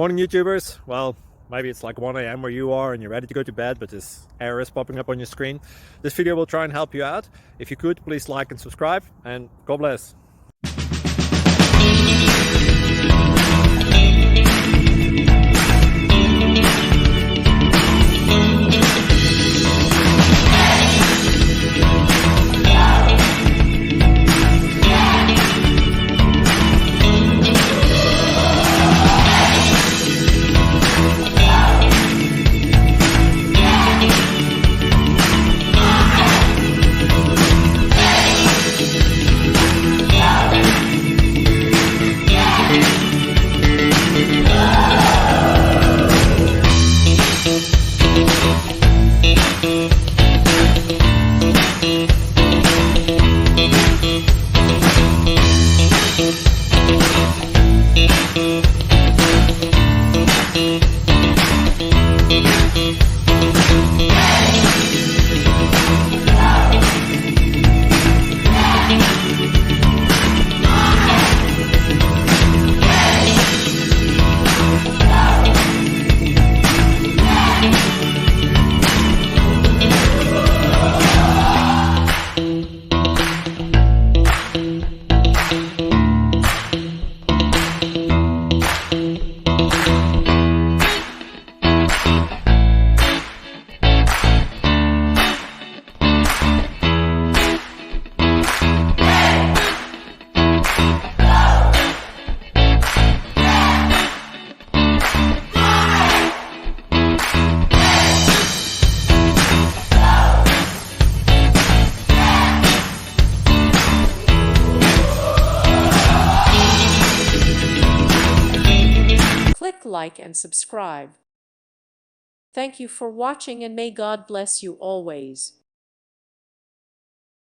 Morning YouTubers. Well, maybe it's like 1 a.m. where you are and you're ready to go to bed, but this error is popping up on your screen. This video will try and help you out. If you could, please like and subscribe, and God bless. Click like and subscribe. Thank you for watching, and may God bless you always.